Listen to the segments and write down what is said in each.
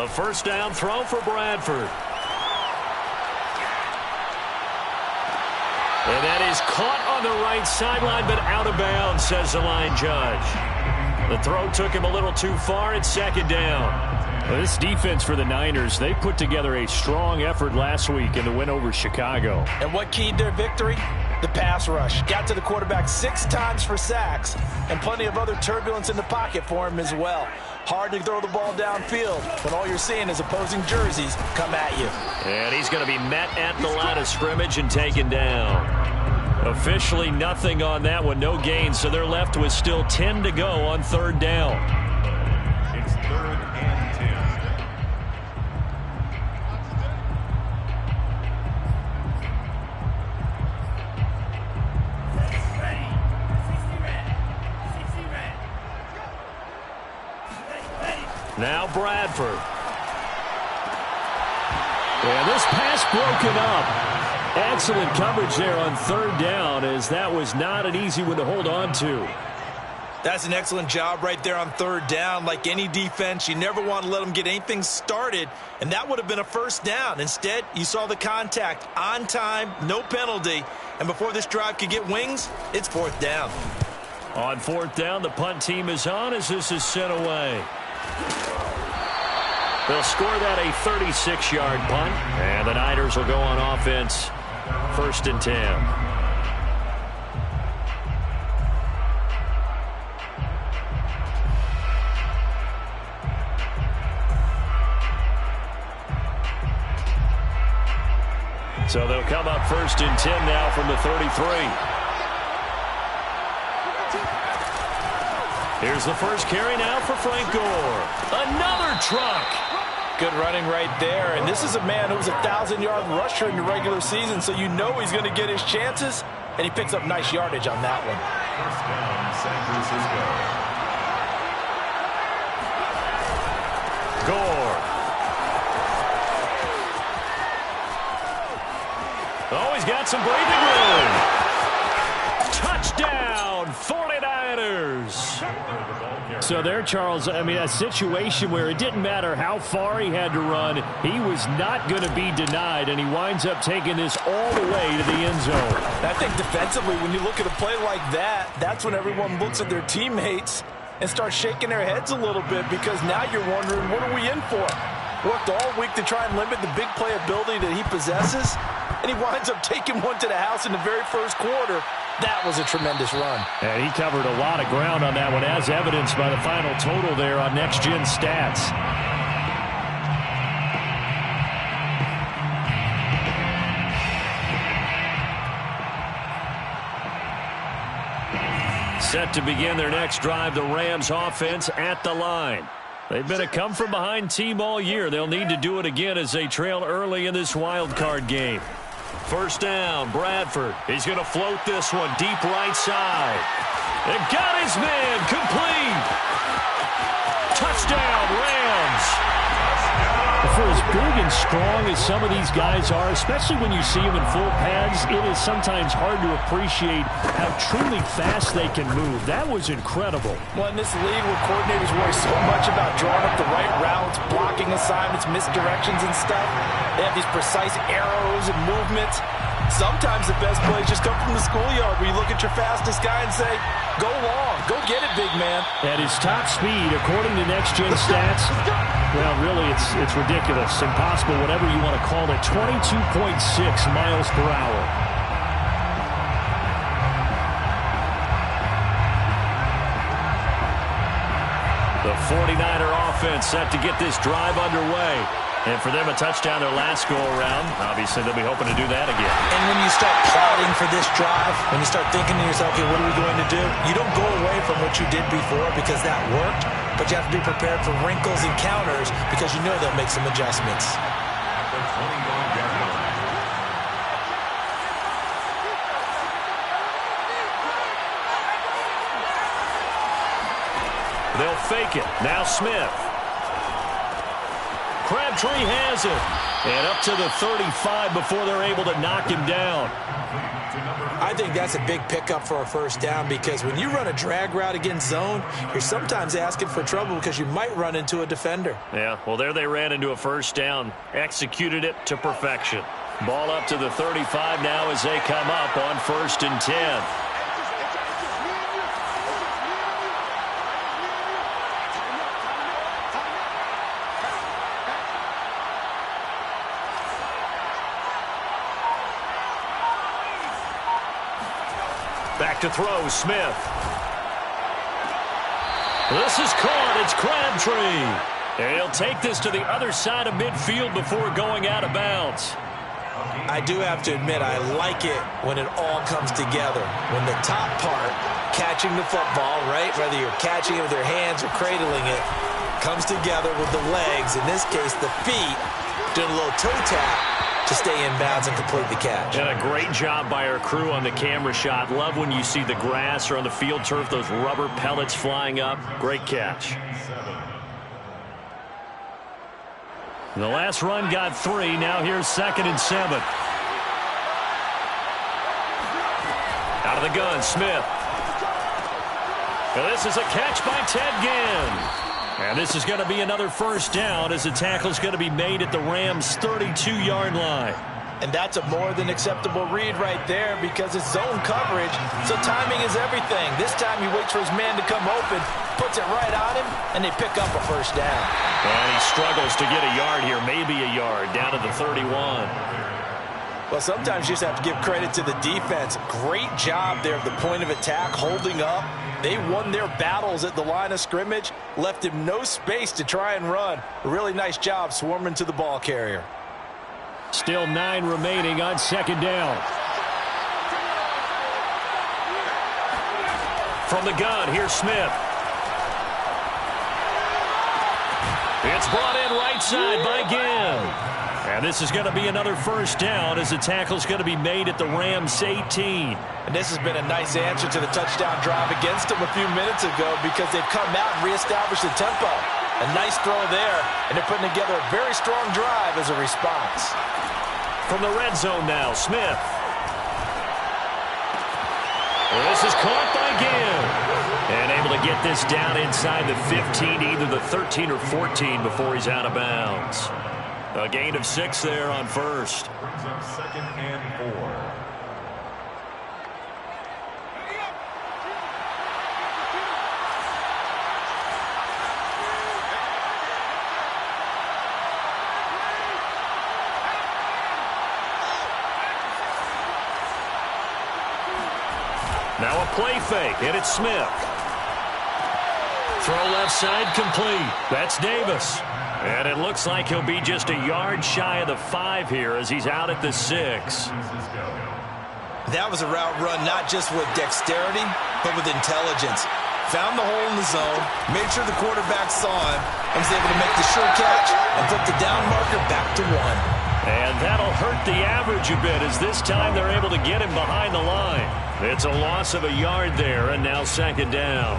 first down throw for Bradford. And that is caught on the right sideline, but out of bounds, says the line judge. The throw took him a little too far. It's second down. Well, this defense for the Niners, they put together a strong effort last week in the win over Chicago. And what keyed their victory? The pass rush. Got to the quarterback 6 times for sacks, and plenty of other turbulence in the pocket for him as well. Hard to throw the ball downfield when all you're seeing is opposing jerseys come at you. And he's going to be met at the line of scrimmage and taken down. Officially nothing on that one, no gain, so they're left with still 10 to go on third down. It's 3rd and 10. Now Bradford. And this pass broken up. Excellent coverage there on third down, as that was not an easy one to hold on to. That's an excellent job right there on third down. Like any defense, you never want to let them get anything started, and that would have been a first down. Instead, you saw the contact on time, no penalty, and before this drive could get wings, it's 4th down. On 4th down, the punt team is on as this is sent away. They'll score that a 36-yard punt, and the Niners will go on offense, 1st and 10. So they'll come up 1st and 10 now from the 33. Here's the first carry now for Frank Gore. Another truck. Good running right there, and this is a man who was a 1,000-yard rusher in the regular season, so you know he's going to get his chances, and he picks up nice yardage on that one. First down, San Francisco. Gore. Oh, he's got some breathing room. Touchdown, 49ers. So there, Charles, I mean, a situation where it didn't matter how far he had to run, he was not going to be denied, and he winds up taking this all the way to the end zone. I think defensively, when you look at a play like that, that's when everyone looks at their teammates and starts shaking their heads a little bit, because now you're wondering, what are we in for? Worked all week to try and limit the big playability that he possesses, and he winds up taking one to the house in the very first quarter. That was a tremendous run. And he covered a lot of ground on that one, as evidenced by the final total there on Next Gen Stats. Set to begin their next drive, the Rams offense at the line. They've been a come-from-behind team all year. They'll need to do it again as they trail early in this wild card game. First down, Bradford. He's going to float this one deep right side. And got his man complete. Touchdown, Rams. For as big and strong as some of these guys are, especially when you see them in full pads, it is sometimes hard to appreciate how truly fast they can move. That was incredible. Well, in this league where coordinators worry so much about drawing up the right routes, blocking assignments, misdirections and stuff, they have these precise arrows and movements. Sometimes the best plays just come from the schoolyard where you look at your fastest guy and say, go long, go get it, big man. At his top speed, according to Next Gen Stats, well, really, it's ridiculous, impossible, whatever you want to call it, 22.6 miles per hour. The 49er offense set to get this drive underway. And for them, a touchdown their last go-around. Obviously, they'll be hoping to do that again. And when you start plotting for this drive, when you start thinking to yourself, okay, what are we going to do? You don't go away from what you did before because that worked, but you have to be prepared for wrinkles and counters because you know they'll make some adjustments. They'll fake it. Now Smith. Crabtree has it. And up to the 35 before they're able to knock him down. I think that's a big pickup for a first down because when you run a drag route against zone, you're sometimes asking for trouble because you might run into a defender. Yeah, well, there they ran into a first down. Executed it to perfection. Ball up to the 35 now as they come up on 1st and 10. Back to throw, Smith. This is caught. It's Crabtree. And he'll take this to the other side of midfield before going out of bounds. I do have to admit, I like it when it all comes together. When the top part, catching the football, right, whether you're catching it with your hands or cradling it, comes together with the legs, in this case the feet, doing a little toe tap to stay in bounds and complete the catch. And a great job by our crew on the camera shot. Love when you see the grass or on the field turf, those rubber pellets flying up. Great catch. And the last run got 3. Now here's 2nd and 7. Out of the gun, Smith. And this is a catch by Ted Ginn. And this is going to be another first down as the tackle is going to be made at the Rams' 32-yard line. And that's a more than acceptable read right there because it's zone coverage, so timing is everything. This time he waits for his man to come open, puts it right on him, and they pick up a first down. And he struggles to get a yard here, maybe a yard, down to the 31. Well, sometimes you just have to give credit to the defense. Great job there at the point of attack, holding up. They won their battles at the line of scrimmage, left him no space to try and run. A really nice job swarming to the ball carrier. Still 9 remaining on 2nd down. From the gun, here's Smith. It's brought in right side by Ginn. And this is going to be another first down as the tackle's going to be made at the Rams' 18. And this has been a nice answer to the touchdown drive against them a few minutes ago because they've come out and reestablished the tempo. A nice throw there, and they're putting together a very strong drive as a response. From the red zone now, Smith. Well, this is caught by Ginn. And able to get this down inside the 15, either the 13 or 14 before he's out of bounds. A gain of 6 there on first. Brings up 2nd and 4. Now a play fake, and it's Smith. Throw left side complete. That's Davis. And it looks like he'll be just a yard shy of the 5 here as he's out at the 6. That was a route run not just with dexterity, but with intelligence. Found the hole in the zone, made sure the quarterback saw him, and was able to make the sure catch and put the down marker back to 1. And that'll hurt the average a bit as this time they're able to get him behind the line. It's a loss of a yard there, and now 2nd down.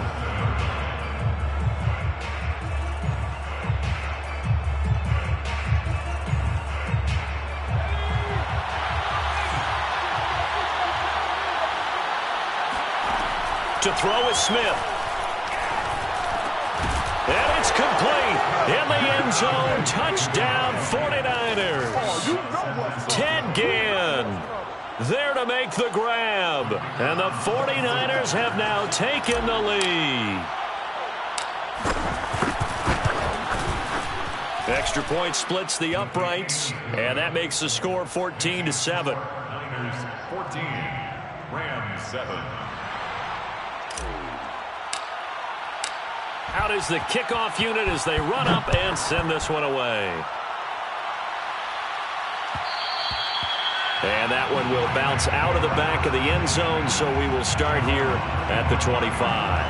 To throw is Smith. And it's complete. In the end zone. Touchdown 49ers. Ted Ginn there to make the grab. And the 49ers have now taken the lead. Extra point splits the uprights. And that makes the score 14-7. Niners 14, Rams 7. Out is the kickoff unit as they run up and send this one away. And that one will bounce out of the back of the end zone, so we will start here at the 25.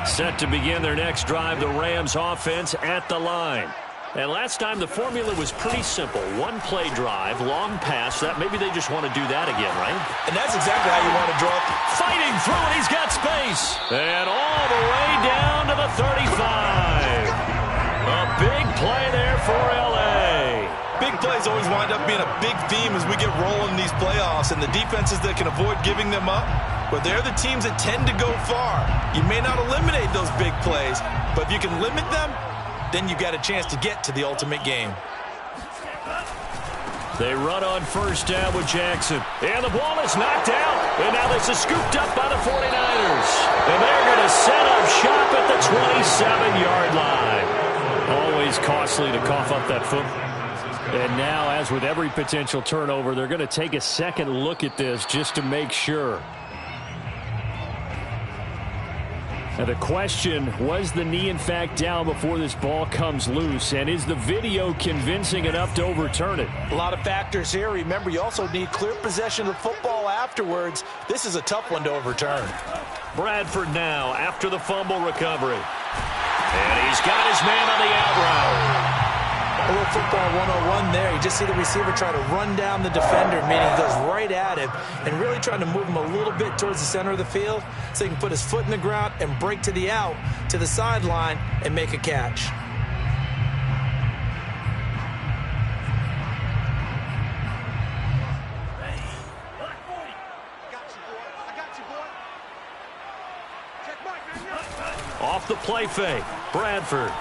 Set to begin their next drive, the Rams offense at the line. And last time the formula was pretty simple. One play drive, long pass. That maybe they just want to do that again, right? And that's exactly how you want to draw. Fighting through it. He's got space. And all the way down to the 35. A big play there for L.A. Big plays always wind up being a big theme as we get rolling in these playoffs. And the defenses that can avoid giving them up, but they're the teams that tend to go far. You may not eliminate those big plays, but if you can limit them, then you've got a chance to get to the ultimate game. They run on first down with Jackson. And the ball is knocked out. And now this is scooped up by the 49ers. And they're going to set up shop at the 27-yard line. Always costly to cough up that foot. And now, as with every potential turnover, they're going to take a second look at this just to make sure. Now the question, was the knee in fact down before this ball comes loose? And is the video convincing enough to overturn it? A lot of factors here. Remember, you also need clear possession of the football afterwards. This is a tough one to overturn. Bradford now after the fumble recovery. And he's got his man on the out route. A little football 101 there. You just see the receiver try to run down the defender, meaning he goes right at him and really trying to move him a little bit towards the center of the field so he can put his foot in the ground and break to the out, to the sideline, and make a catch. Off the play fake, Bradford.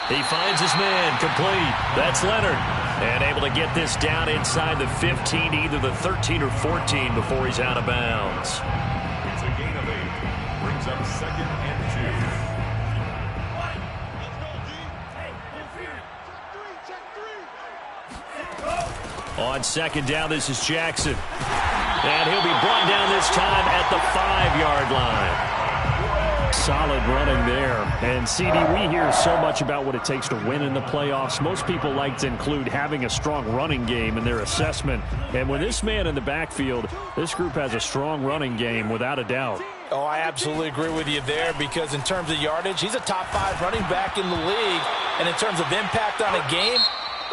He finds his man, complete. That's Leonard. And able to get this down inside the 15, either the 13 or 14 before he's out of bounds. It's a gain of 8. Brings up 2nd and 2. On second down, this is Jackson. And he'll be brought down this time at the 5-yard line. Solid running there. And, CD, we hear so much about what it takes to win in the playoffs. Most people like to include having a strong running game in their assessment. And with this man in the backfield, this group has a strong running game without a doubt. Oh, I absolutely agree with you there because in terms of yardage, he's a top 5 running back in the league. And in terms of impact on a game,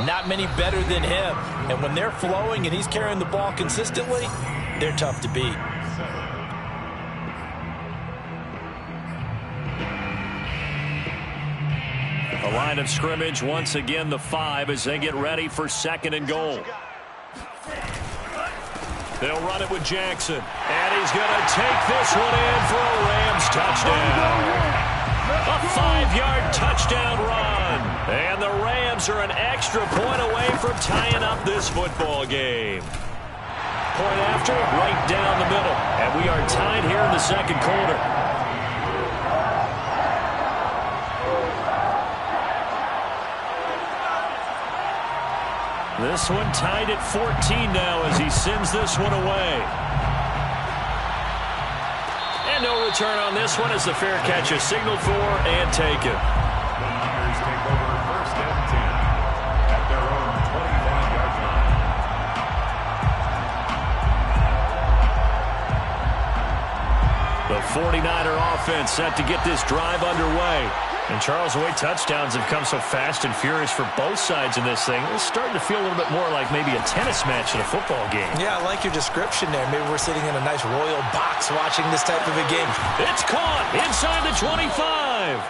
not many better than him. And when they're flowing and he's carrying the ball consistently, they're tough to beat. The line of scrimmage, once again, the 5 as they get ready for 2nd and goal. They'll run it with Jackson. And he's going to take this one in for a Rams touchdown. A 5-yard touchdown run. And the Rams are an extra point away from tying up this football game. Point after, right down the middle. And we are tied here in the second quarter. This one tied at 14 now as he sends this one away. And no return on this one as the fair catch is signaled for and taken. The Niners take over 1st and 10 at their own 25-yard line. The 49er offense set to get this drive underway. And, Charles, the way touchdowns have come so fast and furious for both sides in this thing, it's starting to feel a little bit more like maybe a tennis match in a football game. Yeah, I like your description there. Maybe we're sitting in a nice royal box watching this type of a game. It's caught inside the 25.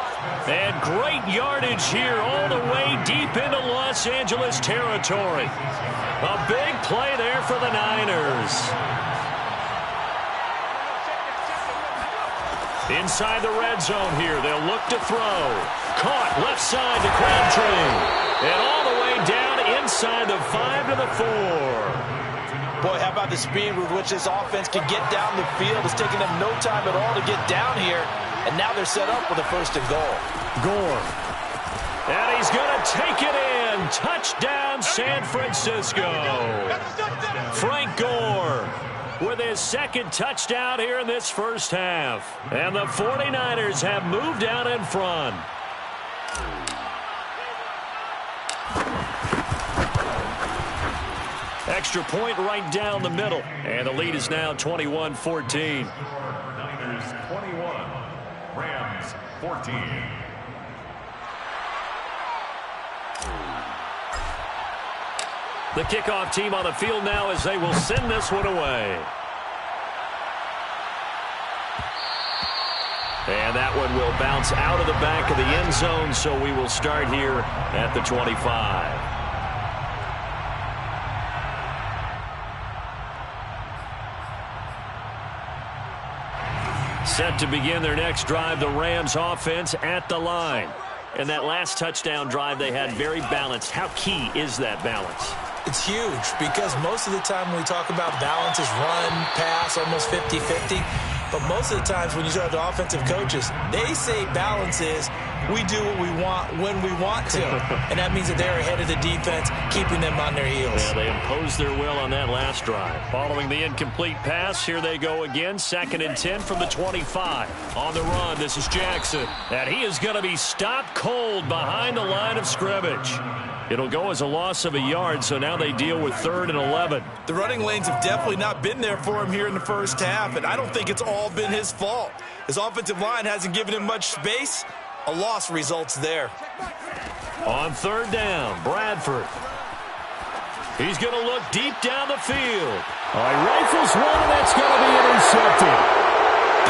And great yardage here all the way deep into Los Angeles territory. A big play there for the Niners. Inside the red zone here, they'll look to throw. Caught left side to Crabtree. And all the way down inside the 5 to the 4. Boy, how about the speed with which this offense can get down the field? It's taking them no time at all to get down here. And now they're set up with a 1st and goal. Gore. And he's going to take it in. Touchdown, San Francisco. Frank Gore with his 2nd touchdown here in this first half. And the 49ers have moved out in front. Extra point right down the middle. And the lead is now 21-14. Niners 21, Rams 14. The kickoff team on the field now as they will send this one away. And that one will bounce out of the back of the end zone, so we will start here at the 25. Set to begin their next drive, the Rams offense at the line. And that last touchdown drive they had very balanced. How key is that balance? It's huge because most of the time when we talk about balance is run, pass, almost 50-50. But most of the times when you talk to offensive coaches, they say balance is we do what we want when we want to. And that means that they're ahead of the defense, keeping them on their heels. Yeah, they imposed their will on that last drive. Following the incomplete pass, here they go again. 2nd and 10 from the 25. On the run, this is Jackson. And he is going to be stopped cold behind the line of scrimmage. It'll go as a loss of a yard, so now they deal with 3rd and 11. The running lanes have definitely not been there for him here in the first half, and I don't think it's all been his fault. His offensive line hasn't given him much space. A loss results there. On 3rd down, Bradford. He's going to look deep down the field. All right, rifles one, and that's going to be intercepted.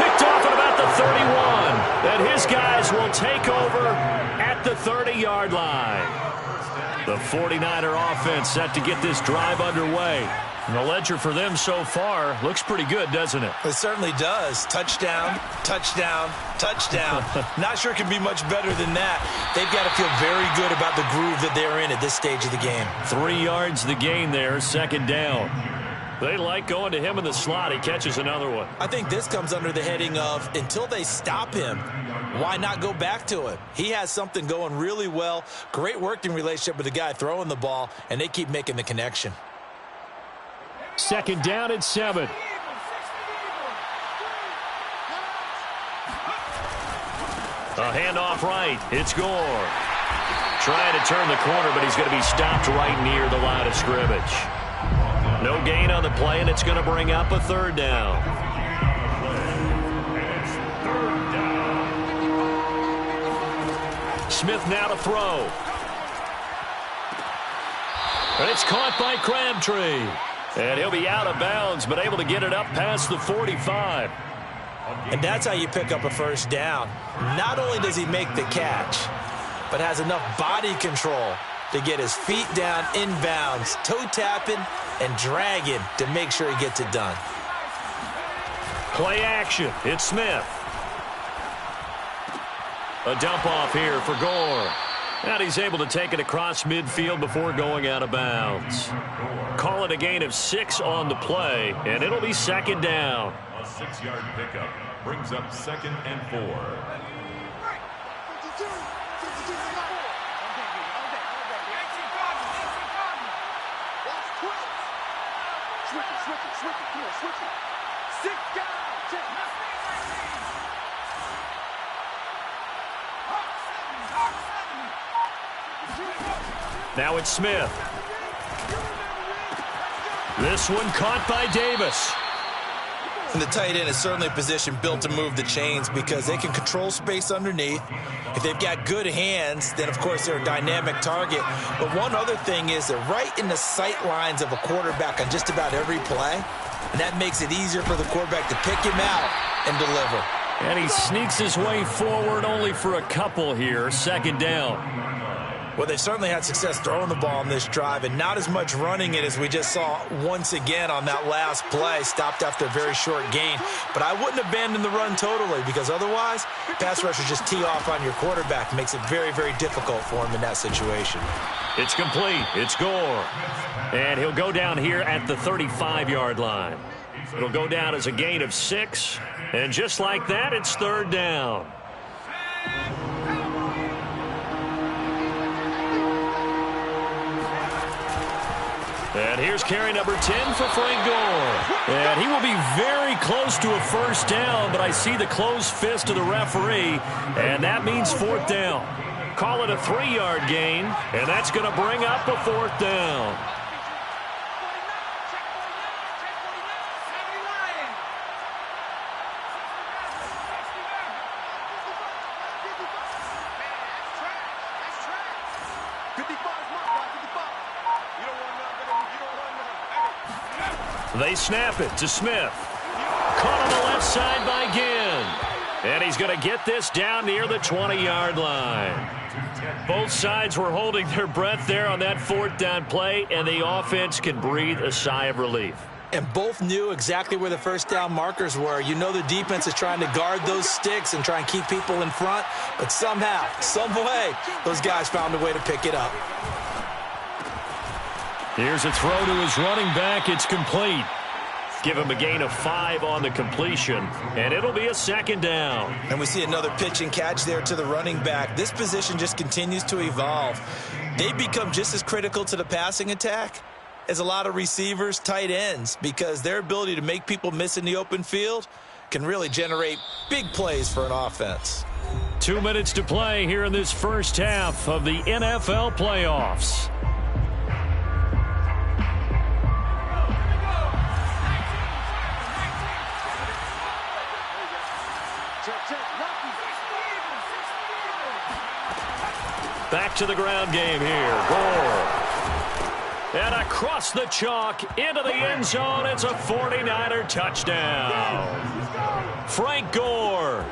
Picked off at about the 31. And his guys will take over at the 30-yard line. The 49er offense set to get this drive underway. And the ledger for them so far looks pretty good, doesn't it? It certainly does. Touchdown, touchdown, touchdown. Not sure it can be much better than that. They've got to feel very good about the groove that they're in at this stage of the game. 3 yards the gain there, 2nd down. They like going to him in the slot. He catches another one. I think this comes under the heading of until they stop him, why not go back to him? He has something going really well. Great working relationship with the guy throwing the ball, and they keep making the connection. 2nd down and 7. A handoff right. It's Gore. Trying to turn the corner, but he's going to be stopped right near the line of scrimmage. No gain on the play, and it's going to bring up a 3rd down. Smith now to throw. And it's caught by Crabtree. And he'll be out of bounds, but able to get it up past the 45. And that's how you pick up a 1st down. Not only does he make the catch, but has enough body control to get his feet down inbounds, toe tapping and dragging to make sure he gets it done. Play action. It's Smith. A dump off here for Gore. And he's able to take it across midfield before going out of bounds. Call it a gain of 6 on the play, and it'll be 2nd down. A 6-yard pickup brings up 2nd and 4. Now it's Smith. This one caught by Davis. And the tight end is certainly a position built to move the chains because they can control space underneath. If they've got good hands, then, of course, they're a dynamic target. But one other thing is they're right in the sight lines of a quarterback on just about every play. And that makes it easier for the quarterback to pick him out and deliver. And he sneaks his way forward only for a couple here. 2nd down. Well, they certainly had success throwing the ball on this drive and not as much running it as we just saw once again on that last play. Stopped after a very short gain. But I wouldn't abandon the run totally because otherwise, pass rushers just tee off on your quarterback. It makes it very, very difficult for him in that situation. It's complete. It's Gore. And he'll go down here at the 35-yard line. It'll go down as a gain of 6. And just like that, it's 3rd down. And here's carry number 10 for Frank Gore. And he will be very close to a 1st down, but I see the closed fist of the referee, and that means 4th down. Call it a 3-yard gain, and that's going to bring up a 4th down. They snap it to Smith. Caught on the left side by Ginn. And he's going to get this down near the 20-yard line. Both sides were holding their breath there on that fourth down play, and the offense can breathe a sigh of relief. And both knew exactly where the first down markers were. You know the defense is trying to guard those sticks and try and keep people in front, but somehow, some way, those guys found a way to pick it up. Here's a throw to his running back. It's complete. Give him a gain of 5 on the completion, and it'll be a second down. And we see another pitch and catch there to the running back. This position just continues to evolve. They become just as critical to the passing attack as a lot of receivers, tight ends, because their ability to make people miss in the open field can really generate big plays for an offense. 2 minutes to play here in this first half of the NFL playoffs. Back to the ground game here. Gore. And across the chalk into the end zone. It's a 49er touchdown. Frank Gore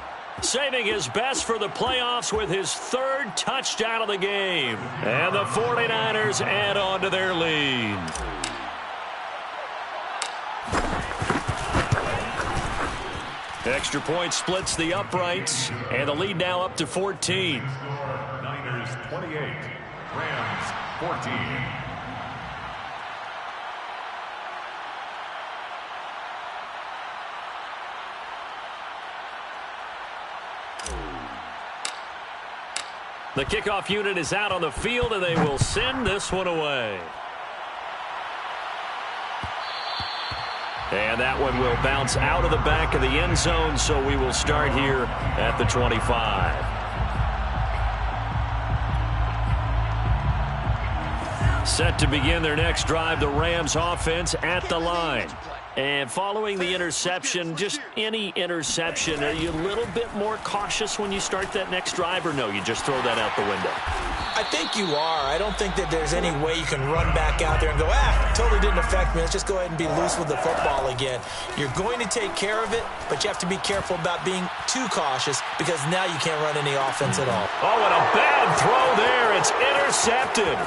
saving his best for the playoffs with his 3rd touchdown of the game. And the 49ers add on to their lead. Extra point splits the uprights, and the lead now up to 14. 28, Rams 14. The kickoff unit is out on the field, and they will send this one away. And that one will bounce out of the back of the end zone, so we will start here at the 25. Set to begin their next drive, the Rams offense at the line. And following the interception, just any interception, are you a little bit more cautious when you start that next drive, or no, you just throw that out the window? I think you are. I don't think that there's any way you can run back out there and go, totally didn't affect me. Let's just go ahead and be loose with the football again. You're going to take care of it, but you have to be careful about being too cautious because now you can't run any offense at all. Oh, and a bad throw there. It's intercepted.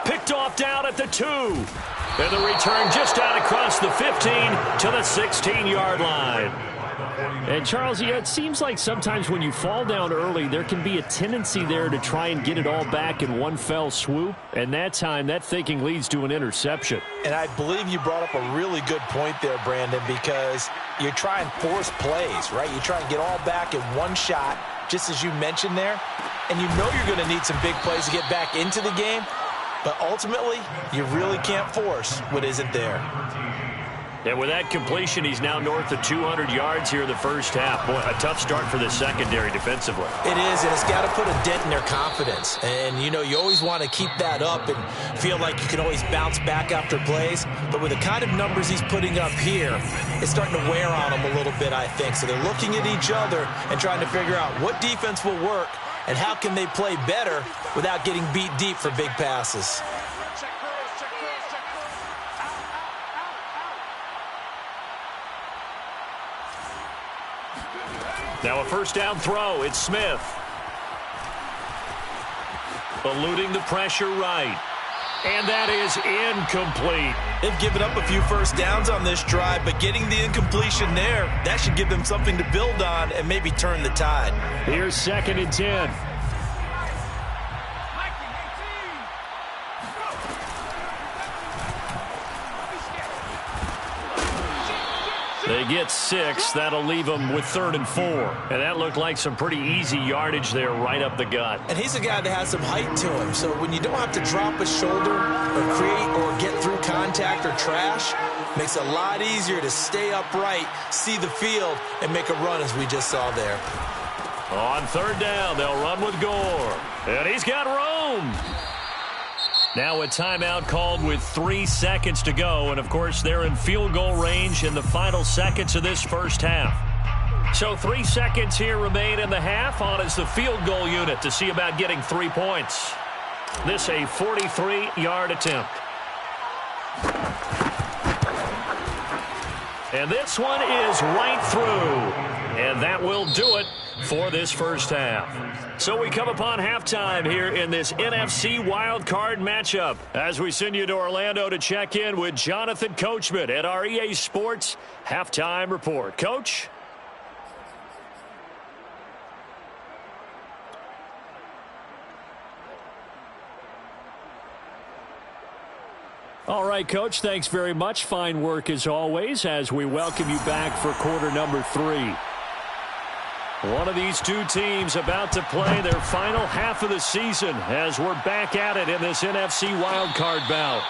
Picked off down at the 2. And the return just out across the 15 to the 16-yard line. And, Charles, it seems like sometimes when you fall down early, there can be a tendency there to try and get it all back in one fell swoop. And that time, that thinking leads to an interception. And I believe you brought up a really good point there, Brandon, because you try and force plays, right? You try and get all back in one shot, just as you mentioned there. And you know you're going to need some big plays to get back into the game. But ultimately, you really can't force what isn't there. And with that completion, he's now north of 200 yards here in the first half. Boy, a tough start for the secondary defensively. It is, and it's got to put a dent in their confidence. And, you know, you always want to keep that up and feel like you can always bounce back after plays. But with the kind of numbers he's putting up here, it's starting to wear on them a little bit, I think. So they're looking at each other and trying to figure out what defense will work and how can they play better without getting beat deep for big passes. Now a first down throw. It's Smith. Eluding the pressure right. And that is incomplete. They've given up a few first downs on this drive, but getting the incompletion there, that should give them something to build on and maybe turn the tide. Here's 2nd and 10. They get 6. That'll leave them with 3rd and 4. And that looked like some pretty easy yardage there right up the gut. And he's a guy that has some height to him. So when you don't have to drop a shoulder or create or get through contact or trash, makes it a lot easier to stay upright, see the field, and make a run as we just saw there. On 3rd down, they'll run with Gore. And he's got room. Now a timeout called with 3 seconds to go. And, of course, they're in field goal range in the final seconds of this first half. So 3 seconds here remain in the half. On is the field goal unit to see about getting 3 points. This a 43-yard attempt. And this one is right through. And that will do it for this first half. So we come upon halftime here in this NFC wildcard matchup as we send you to Orlando to check in with Jonathan Coachman at our EA Sports Halftime Report. Coach? All right, Coach, thanks very much. Fine work as always as we welcome you back for quarter number 3. One of these two teams about to play their final half of the season as we're back at it in this NFC wildcard bout.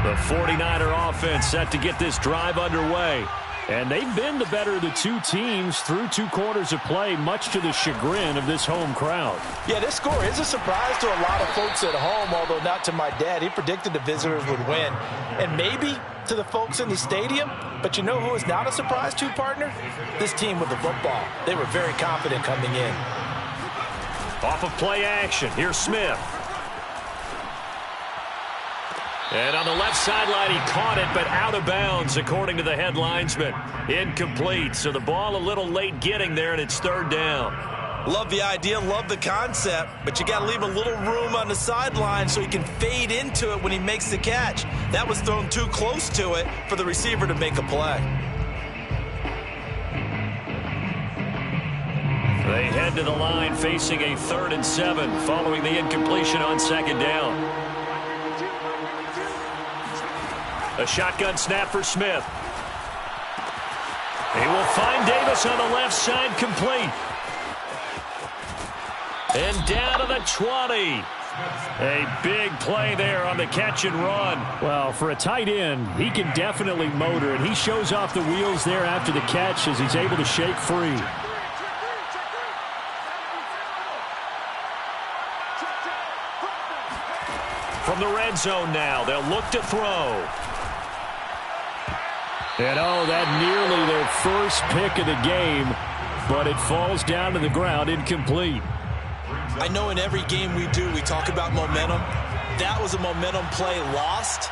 The 49er offense set to get this drive underway. And they've been the better of the two teams through 2 quarters of play, much to the chagrin of this home crowd. Yeah, this score is a surprise to a lot of folks at home, although not to my dad. He predicted the visitors would win. And maybe to the folks in the stadium, but you know who is not a surprise to, partner? This team with the football. They were very confident coming in. Off of play action, here's Smith. And on the left sideline, he caught it, but out of bounds, according to the head linesman. Incomplete, so the ball a little late getting there, and it's 3rd down. Love the idea, love the concept, but you got to leave a little room on the sideline so he can fade into it when he makes the catch. That was thrown too close to it for the receiver to make a play. They head to the line facing a 3rd and 7 following the incompletion on 2nd down. A shotgun snap for Smith. He will find Davis on the left side, complete. And down to the 20. A big play there on the catch and run. Well, for a tight end, he can definitely motor, and he shows off the wheels there after the catch as he's able to shake free. From the red zone now, they'll look to throw. And oh, that nearly their first pick of the game, but it falls down to the ground, incomplete. I know in every game we do, we talk about momentum. That was a momentum play lost.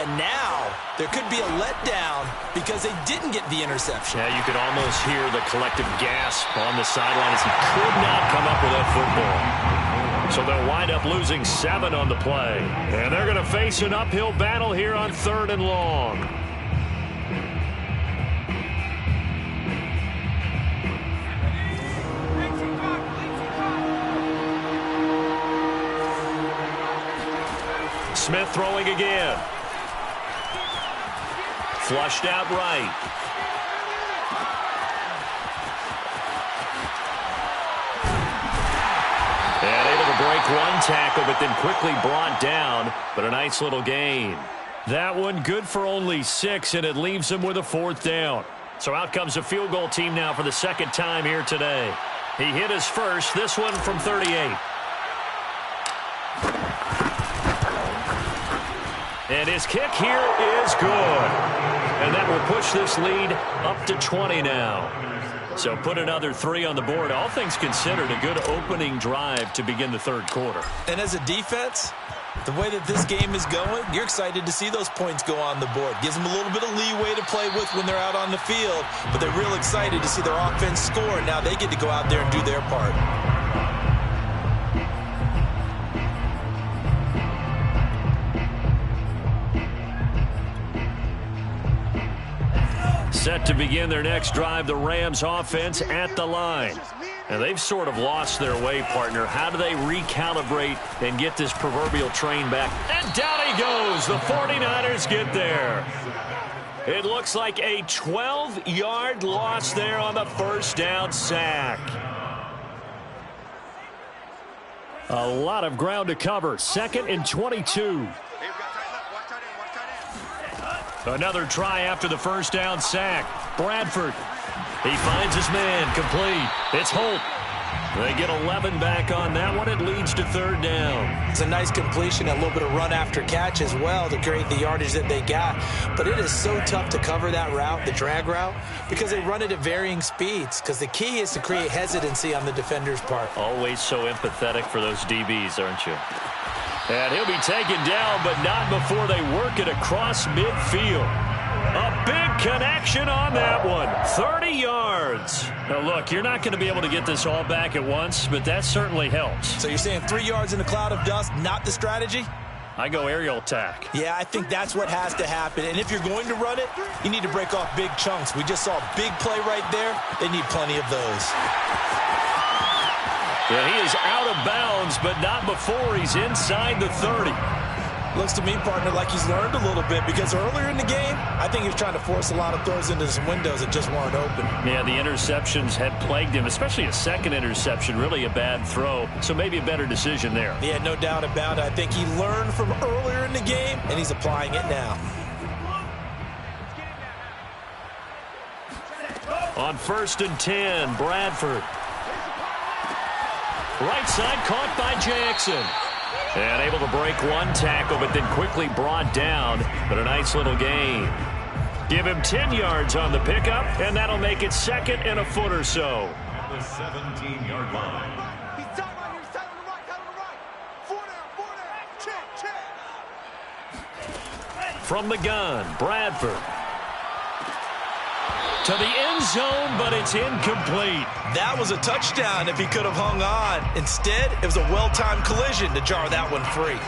And now there could be a letdown because they didn't get the interception. Yeah, you could almost hear the collective gasp on the sideline as he could not come up with that football. So they'll wind up losing 7 on the play. And they're going to face an uphill battle here on 3rd and long. Smith throwing again. Flushed out right. And able to break one tackle, but then quickly brought down. But a nice little gain. That one good for only 6, and it leaves them with a 4th down. So out comes a field goal team now for the 2nd time here today. He hit his first, this one from 38. And his kick here is good. And that will push this lead up to 20 now. So put another 3 on the board. All things considered, a good opening drive to begin the 3rd quarter. And as a defense, the way that this game is going, you're excited to see those points go on the board. Gives them a little bit of leeway to play with when they're out on the field. But they're real excited to see their offense score. Now they get to go out there and do their part. Set to begin their next drive, the Rams offense at the line. And they've sort of lost their way, partner. How do they recalibrate and get this proverbial train back? And down he goes. The 49ers get there. It looks like a 12-yard loss there on the 1st down sack. A lot of ground to cover. 2nd and 22. Another try after the 1st down sack. Bradford. He finds his man, complete. It's Holt. They get 11 back on that one. It leads to third down. It's a nice completion, a little bit of run after catch as well to create the yardage that they got. But it is so tough to cover that route, the drag route, because they run it at varying speeds. Because the key is to create hesitancy on the defender's part. Always so empathetic for those DBs, aren't you? And he'll be taken down, but not before they work it across midfield. A big connection on that one. 30 yards. Now, look, you're not going to be able to get this all back at once, but that certainly helps. So you're saying 3 yards in a cloud of dust, not the strategy? I go aerial attack. Yeah, I think that's what has to happen. And if you're going to run it, you need to break off big chunks. We just saw a big play right there. They need plenty of those. Yeah, he is out of bounds, but not before he's inside the 30. Looks to me, partner, like he's learned a little bit because earlier in the game, I think he was trying to force a lot of throws into some windows that just weren't open. Yeah, the interceptions had plagued him, especially a second interception, really a bad throw. So maybe a better decision there. Yeah, no doubt about it. I think he learned from earlier in the game, and he's applying it now. On 1st and 10, Bradford. Right side caught by Jackson. And able to break one tackle, but then quickly brought down. But a nice little gain. Give him 10 yards on the pickup, and that'll make it second and a foot or so. At the 17-yard line. He's tight right here. He's tight on the right. Tight on the right. Four down. Check. From the gun, Bradford. To the end zone, but it's incomplete. That was a touchdown if he could have hung on. Instead, it was a well-timed collision to jar that one free.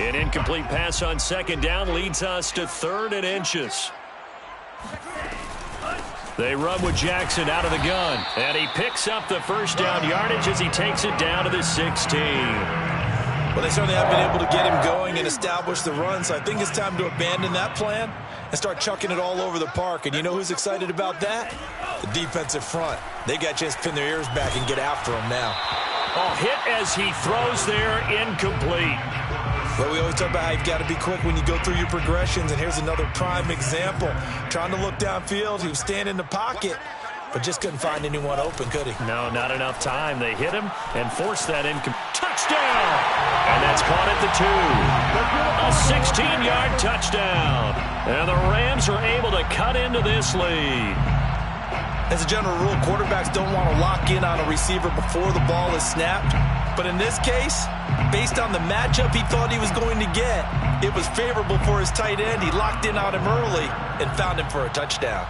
An incomplete pass on second down leads us to 3rd and inches. They run with Jackson out of the gun. And he picks up the first down yardage as he takes it down to the 16. Well, they certainly have been able to get him going and establish the run, so I think it's time to abandon that plan and start chucking it all over the park. And you know who's excited about that? The defensive front. They got a chance to pin their ears back and get after him now. Oh, hit as he throws there, incomplete. But we always talk about how you've got to be quick when you go through your progressions, and here's another prime example. Trying to look downfield, he was standing in the pocket, but just couldn't find anyone open, could he? No, not enough time. They hit him and forced that touchdown! And that's caught at the 2. A 16-yard touchdown. And the Rams are able to cut into this lead. As a general rule, quarterbacks don't want to lock in on a receiver before the ball is snapped. But in this case, based on the matchup he thought he was going to get, it was favorable for his tight end. He locked in on him early and found him for a touchdown.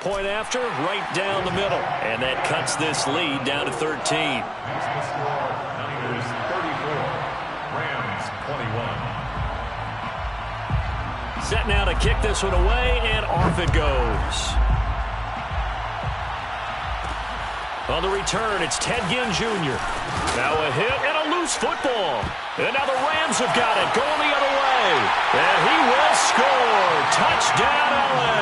Point after, right down the middle. And that cuts this lead down to 13. That's the score. Niners 34, Rams 21. Set now to kick this one away, and off it goes. On the return, it's Ted Ginn Jr. Now a hit and a loose football. And now the Rams have got it, going the other way. And he will score. Touchdown, L.A.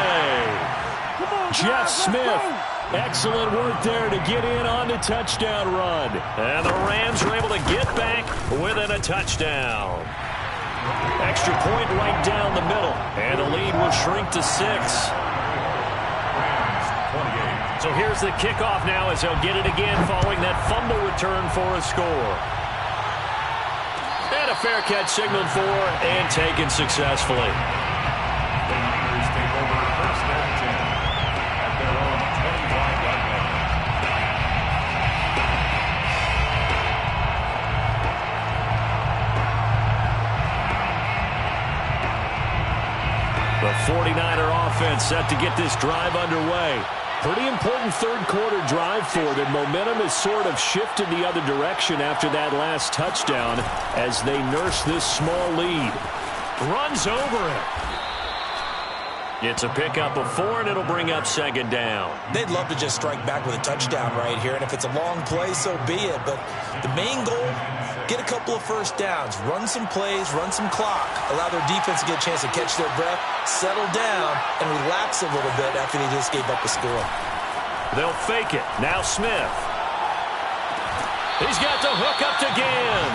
Jeff Smith, excellent work there to get in on the touchdown run. And the Rams are able to get back within a touchdown. Extra point right down the middle. And the lead will shrink to 6. Rams 28. So here's the kickoff now as they'll get it again following that fumble return for a score. And a fair catch signaled for and taken successfully. The Niners take over 1st and 10 at their own 25-yard line. The 49er offense set to get this drive underway. Pretty important third quarter drive for them. Momentum has sort of shifted the other direction after that last touchdown as they nurse this small lead. Runs over it. It's a pickup of 4, and it'll bring up second down. They'd love to just strike back with a touchdown right here, and if it's a long play, so be it. But the main goal, get a couple of first downs, run some plays, run some clock, allow their defense to get a chance to catch their breath, settle down, and relax a little bit after they just gave up a score. They'll fake it. Now Smith. He's got the hook up to Ginn.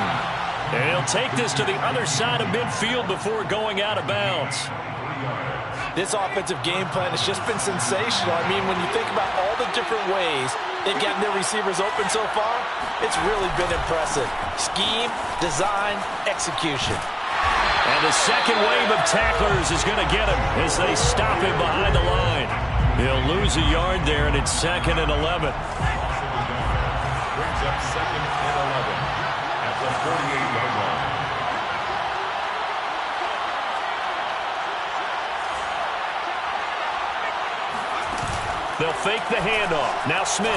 And he'll take this to the other side of midfield before going out of bounds. 3 yards. This offensive game plan has just been sensational. I mean, when you think about all the different ways they've gotten their receivers open so far, it's really been impressive. Scheme, design, execution. And the second wave of tacklers is going to get him as they stop him behind the line. He'll lose a yard there, and it's 2nd and 11. Brings up 2nd and 11 at the 48-yard line. They'll fake the handoff. Now Smith.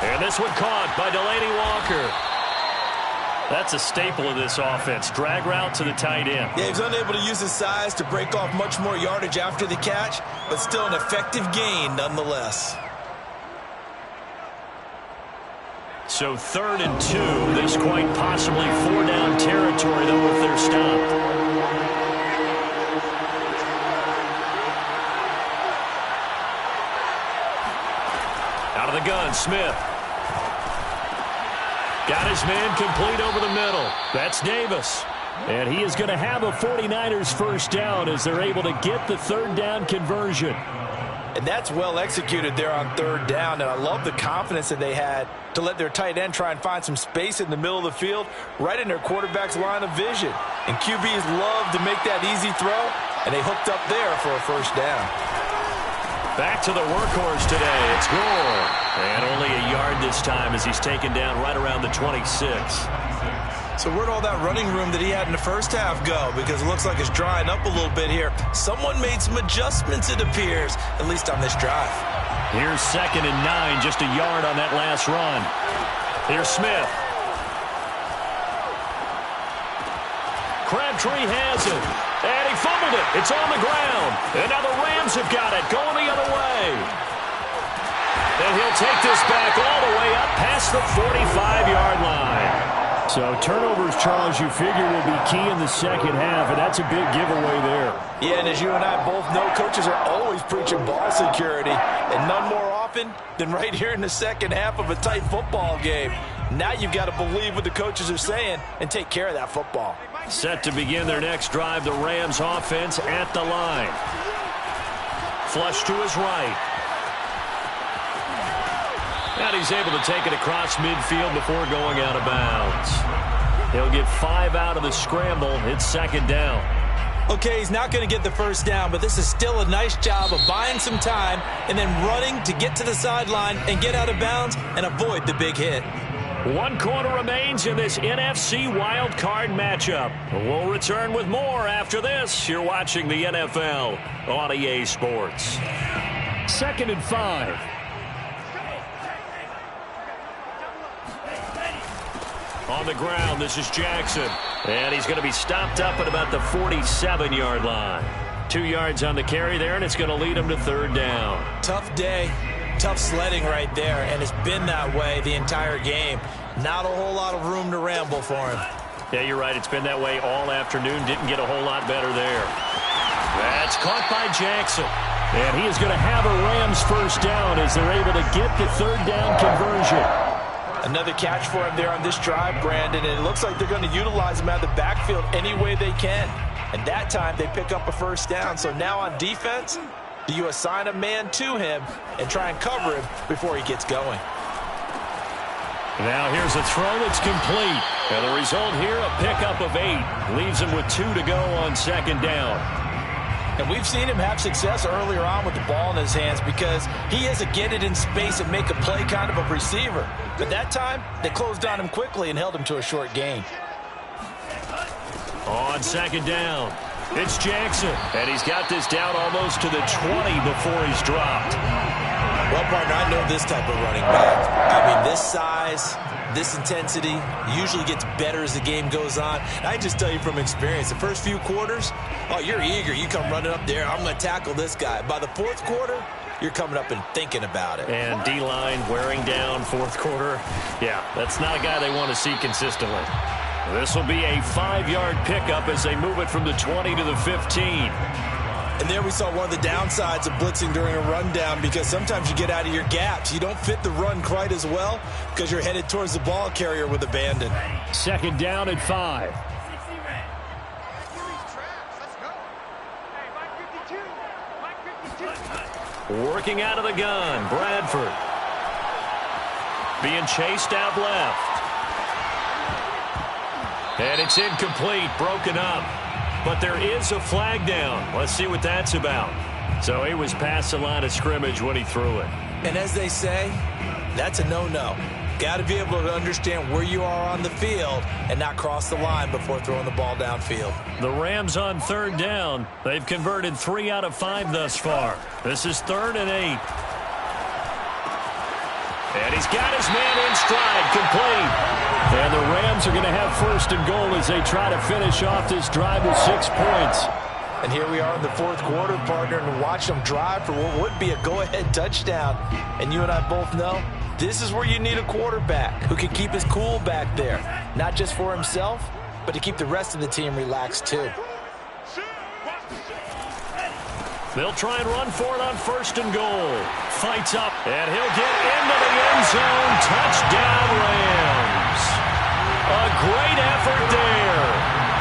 And this one caught by Delaney Walker. That's a staple of this offense. Drag route to the tight end. Yeah, he's unable to use his size to break off much more yardage after the catch, but still an effective gain nonetheless. So 3rd and 2. This quite possibly 4-down territory, though, if they're stopped. Out of the gun, Smith. Got his man complete over the middle. That's Davis. And he is going to have a 49ers first down as they're able to get the 3rd down conversion. And that's well executed there on 3rd down. And I love the confidence that they had to let their tight end try and find some space in the middle of the field, right in their quarterback's line of vision. And QBs love to make that easy throw, and they hooked up there for a first down. Back to the workhorse today. It's Gore. And only a yard this time as he's taken down right around the 26. So where'd all that running room that he had in the first half go? Because it looks like it's drying up a little bit here. Someone made some adjustments, it appears, at least on this drive. Here's 2nd and 9, just a yard on that last run. Here's Smith. Crabtree has it. And he fumbled it. It's on the ground. And now the Rams have got it, going the other way. And he'll take this back all the way up past the 45-yard line. So turnovers, Charles, you figure will be key in the second half, and that's a big giveaway there. Yeah, and as you and I both know, coaches are always preaching ball security, and none more often than right here in the second half of a tight football game. Now you've got to believe what the coaches are saying and take care of that football. Set to begin their next drive, the Rams offense at the line. Flush to his right. And he's able to take it across midfield before going out of bounds. He'll get 5 out of the scramble. It's 2nd down. Okay, he's not going to get the first down, but this is still a nice job of buying some time and then running to get to the sideline and get out of bounds and avoid the big hit. 1 quarter remains in this NFC wild card matchup. We'll return with more after this. You're watching the NFL on EA Sports. 2nd and 5. On the ground, this is Jackson. And he's going to be stopped up at about the 47-yard line. 2 yards on the carry there, and it's going to lead him to 3rd down. Tough day, tough sledding right there, and it's been that way the entire game. Not a whole lot of room to ramble for him. Yeah, you're right. It's been that way all afternoon. Didn't get a whole lot better there. That's caught by Jackson. And he is going to have a Rams first down as they're able to get the 3rd down conversion. Another catch for him there on this drive, Brandon, and it looks like they're going to utilize him out of the backfield any way they can. And that time they pick up a first down. So now on defense, do you assign a man to him and try and cover him before he gets going? Now here's a throw that's complete. And the result here, a pickup of 8. Leaves him with 2 to go on 2nd down. And we've seen him have success earlier on with the ball in his hands because he has a get it in space and make a play kind of a receiver. But that time, they closed on him quickly and held him to a short gain. On 2nd down, it's Jackson. And he's got this down almost to the 20 before he's dropped. Well, partner, I know this type of running back. I mean, this size, this intensity usually gets better as the game goes on. I just tell you from experience, the first few quarters, oh, you're eager. You come running up there, I'm going to tackle this guy. By the 4th quarter, you're coming up and thinking about it. And D-line wearing down 4th quarter. Yeah, that's not a guy they want to see consistently. This will be a 5-yard pickup as they move it from the 20 to the 15. And there we saw one of the downsides of blitzing during a rundown because sometimes you get out of your gaps. You don't fit the run quite as well because you're headed towards the ball carrier with abandon. 2nd down at 5. Working out of the gun, Bradford. Being chased out left. And it's incomplete, broken up. But there is a flag down. Let's see what that's about. So he was past the line of scrimmage when he threw it. And as they say, that's a no-no. Got to be able to understand where you are on the field and not cross the line before throwing the ball downfield. The Rams on third down. They've converted 3 out of 5 thus far. This is 3rd and 8. And he's got his man in stride, complete. And the Rams are going to have 1st and goal as they try to finish off this drive with 6 points. And here we are in the 4th quarter, partner, and watch them drive for what would be a go-ahead touchdown. And you and I both know this is where you need a quarterback who can keep his cool back there, not just for himself, but to keep the rest of the team relaxed too. They'll try and run for it on 1st and goal. Fights up, and he'll get into the end zone. Touchdown, Rams. A great effort there.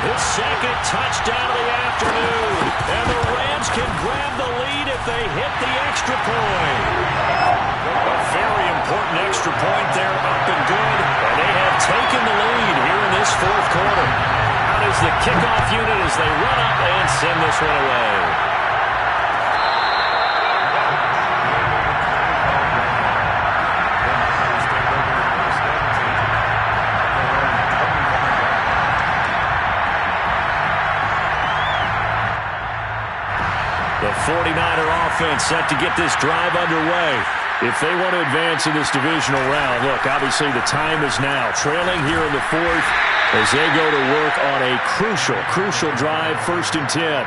His 2nd touchdown of the afternoon. And the Rams can grab the lead if they hit the extra point. A very important extra point there, up and good. And they have taken the lead here in this 4th quarter. Out is the kickoff unit as they run up and send this one away. The 49er offense set to get this drive underway. If they want to advance in this divisional round, look, obviously the time is now. Trailing here in the 4th as they go to work on a crucial drive, 1st and 10.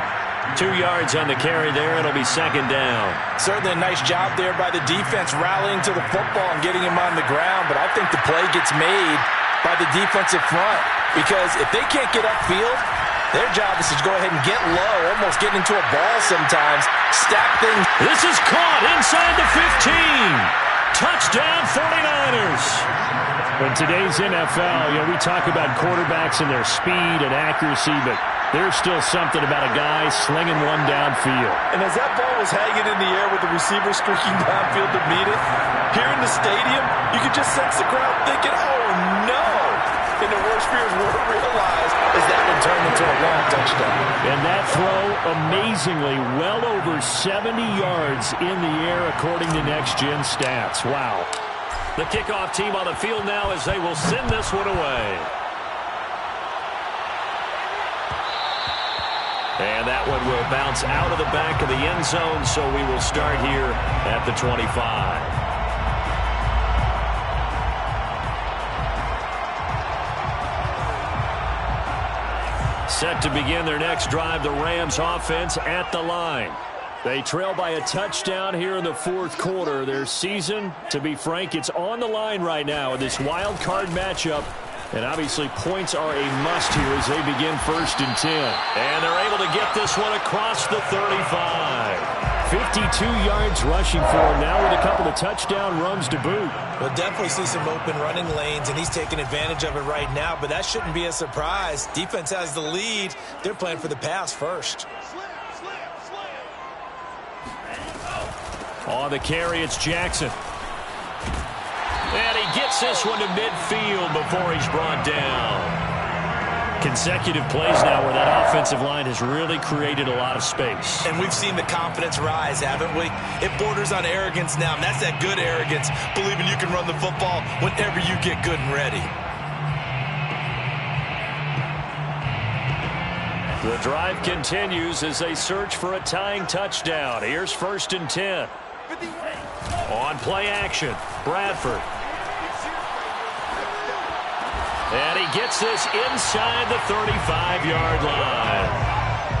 2 yards on the carry there. It'll be 2nd down. Certainly a nice job there by the defense rallying to the football and getting him on the ground, but I think the play gets made by the defensive front because if they can't get upfield, their job is to go ahead and get low, almost get into a ball sometimes, stack things. This is caught inside the 15. Touchdown 49ers. In today's NFL, we talk about quarterbacks and their speed and accuracy, but there's still something about a guy slinging one downfield. And as that ball was hanging in the air with the receiver streaking downfield to meet it, here in the stadium, you could just sense the crowd thinking, oh no. And the worst fears were realized as that one turned into a long touchdown. And that throw, amazingly, well over 70 yards in the air according to Next Gen Stats. Wow. The kickoff team on the field now as they will send this one away. And that one will bounce out of the back of the end zone, so we will start here at the 25. Set to begin their next drive, the Rams offense at the line. They trail by a touchdown here in the 4th quarter. Their season, to be frank, it's on the line right now in this wild card matchup. And obviously points are a must here as they begin 1st and 10. And they're able to get this one across the 35. 52 yards rushing for him now with a couple of touchdown runs to boot. We'll definitely see some open running lanes, and he's taking advantage of it right now, but that shouldn't be a surprise. Defense has the lead. They're playing for the pass first. On the carry, it's Jackson. And he gets this one to midfield before he's brought down. Consecutive plays now where that offensive line has really created a lot of space. And we've seen the confidence rise, haven't we? It borders on arrogance now, and that's that good arrogance, believing you can run the football whenever you get good and ready. The drive continues as they search for a tying touchdown. Here's 1st and 10. On play action, Bradford. And he gets this inside the 35-yard line.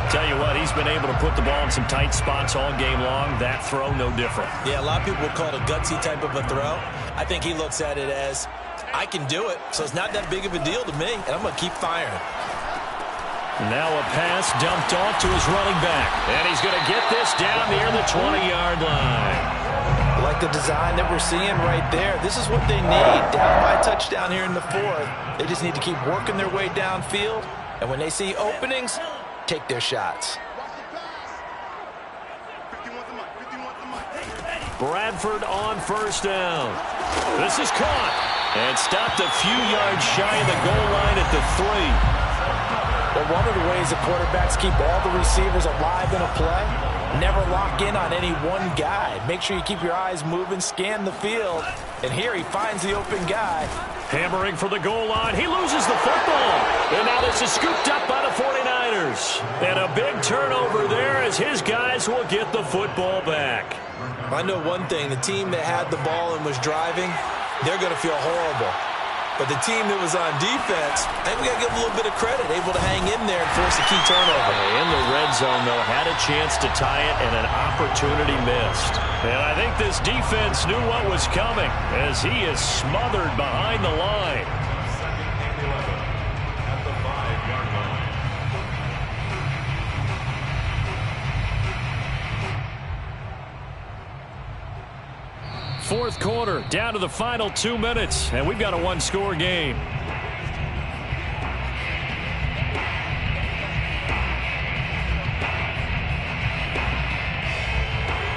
Tell you what, he's been able to put the ball in some tight spots all game long. That throw, no different. Yeah, a lot of people would call it a gutsy type of a throw. I think he looks at it as, I can do it, so it's not that big of a deal to me, and I'm going to keep firing. Now a pass dumped off to his running back. And he's going to get this down near the 20-yard line. Like the design that we're seeing right there, this is what they need. Down by a touchdown here in the 4th. They just need to keep working their way downfield. And when they see openings, take their shots. Bradford on first down. This is caught and stopped a few yards shy of the goal line at the 3. But one of the ways the quarterbacks keep all the receivers alive in a play, never lock in on any one guy. Make sure you keep your eyes moving, scan the field. And here he finds the open guy. Hammering for the goal line. He loses the football. And now this is scooped up by the 49ers. And a big turnover there as his guys will get the football back. I know one thing. The team that had the ball and was driving, they're going to feel horrible. But the team that was on defense, I think we got to give them a little bit of credit, able to hang in there and force a key turnover. In the red zone, though, had a chance to tie it and an opportunity missed. And I think this defense knew what was coming as he is smothered behind the line. Second and 11 at the 5-yard line. Fourth quarter, down to the final 2 minutes, and we've got a one-score game.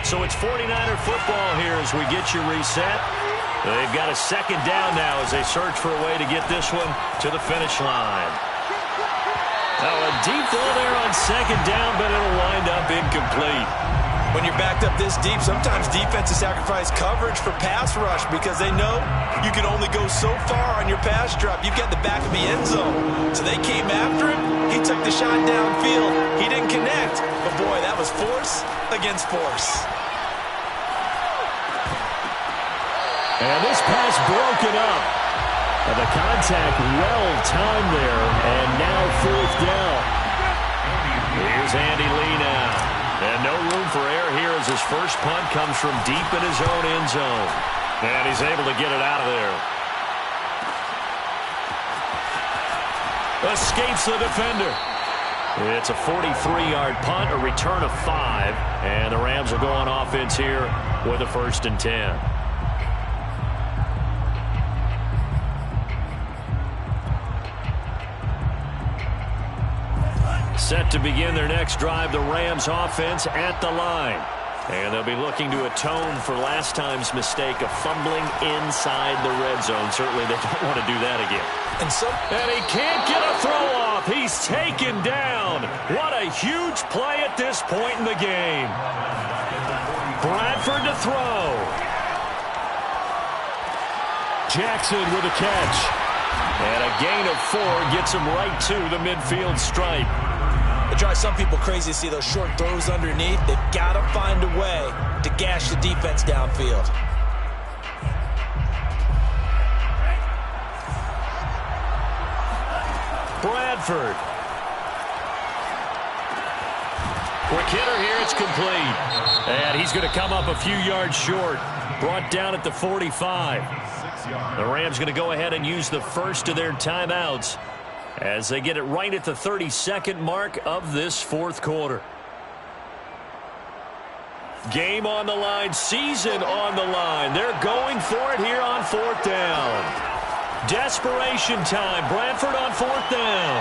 So it's 49er football here as we get you reset. They've got a second down now as they search for a way to get this one to the finish line. Now a deep ball there on second down, but it'll wind up incomplete. When you're backed up this deep, sometimes defenses sacrifice coverage for pass rush because they know you can only go so far on your pass drop. You've got the back of the end zone. So they came after him. He took the shot downfield. He didn't connect. But, boy, that was force against force. And this pass broken up. And the contact well-timed there. And now fourth down. Here's Andy Lee now. And no room for error here as his first punt comes from deep in his own end zone. And he's able to get it out of there. Escapes the defender. It's a 43-yard punt, a return of 5. And the Rams will go on offense here with a 1st and 10. Set to begin their next drive, the Rams offense at the line. And they'll be looking to atone for last time's mistake of fumbling inside the red zone. Certainly they don't want to do that again. And he can't get a throw off. He's taken down. What a huge play at this point in the game. Bradford to throw. Jackson with a catch. And a gain of 4 gets him right to the midfield stripe. It drives some people crazy to see those short throws underneath. They've got to find a way to gash the defense downfield. Bradford. Quick hitter here, it's complete. And he's going to come up a few yards short. Brought down at the 45. The Rams going to go ahead and use the first of their timeouts as they get it right at the 32nd mark of this fourth quarter. Game on the line, season on the line. They're going for it here on fourth down. Desperation time. Bradford on fourth down.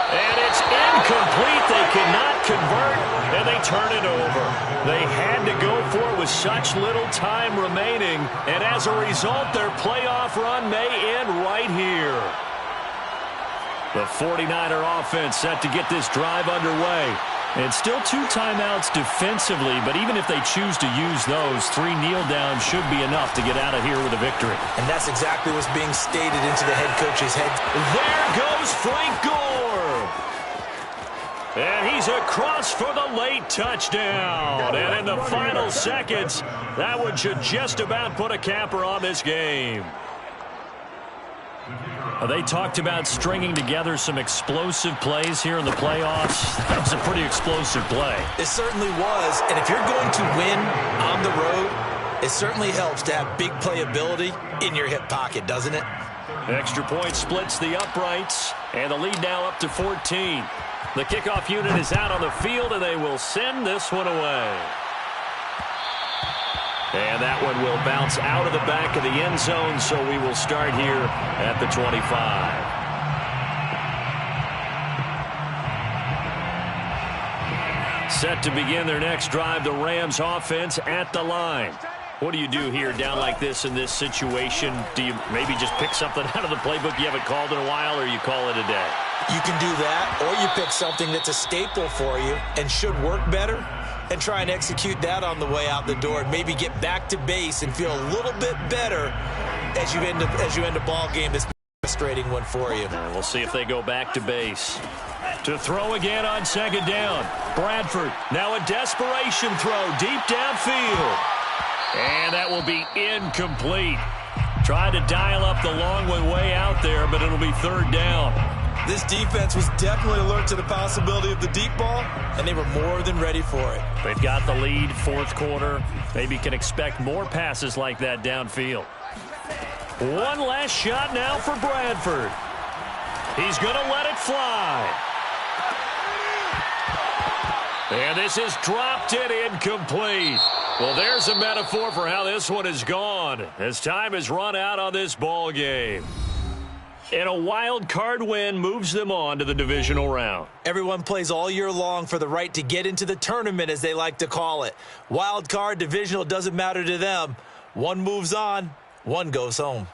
And it's incomplete. They cannot convert, and they turn it over. They had to go for it with such little time remaining, and as a result, their playoff run may end right here. The 49er offense set to get this drive underway. And still 2 timeouts defensively, but even if they choose to use those, 3 kneel downs should be enough to get out of here with a victory. And that's exactly what's being stated into the head coach's head. There goes Frank Gore. And he's across for the late touchdown. And in the final seconds, that one should just about put a capper on this game. They talked about stringing together some explosive plays here in the playoffs. That was a pretty explosive play. It certainly was. And if you're going to win on the road, it certainly helps to have big playability in your hip pocket, doesn't it? Extra point splits the uprights, and the lead now up to 14. The kickoff unit is out on the field, and they will send this one away. And that one will bounce out of the back of the end zone, so we will start here at the 25. Set to begin their next drive, the Rams offense at the line. What do you do here down like this in this situation? Do you maybe just pick something out of the playbook you haven't called in a while, or you call it a day? You can do that, or you pick something that's a staple for you and should work better and try and execute that on the way out the door and maybe get back to base and feel a little bit better as you end a ball game that's a frustrating one for you. And we'll see if they go back to base. To throw again on second down. Bradford, now a desperation throw deep downfield. And that will be incomplete. Tried to dial up the long one way out there, but it'll be third down. This defense was definitely alert to the possibility of the deep ball, and they were more than ready for it. They've got the lead, fourth quarter. Maybe can expect more passes like that downfield. One last shot now for Bradford. He's going to let it fly. And this is dropped it incomplete. Well, there's a metaphor for how this one is gone as time has run out on this ball game. And a wild card win moves them on to the divisional round. Everyone plays all year long for the right to get into the tournament, as they like to call it. Wild card, divisional, doesn't matter to them. One moves on, one goes home.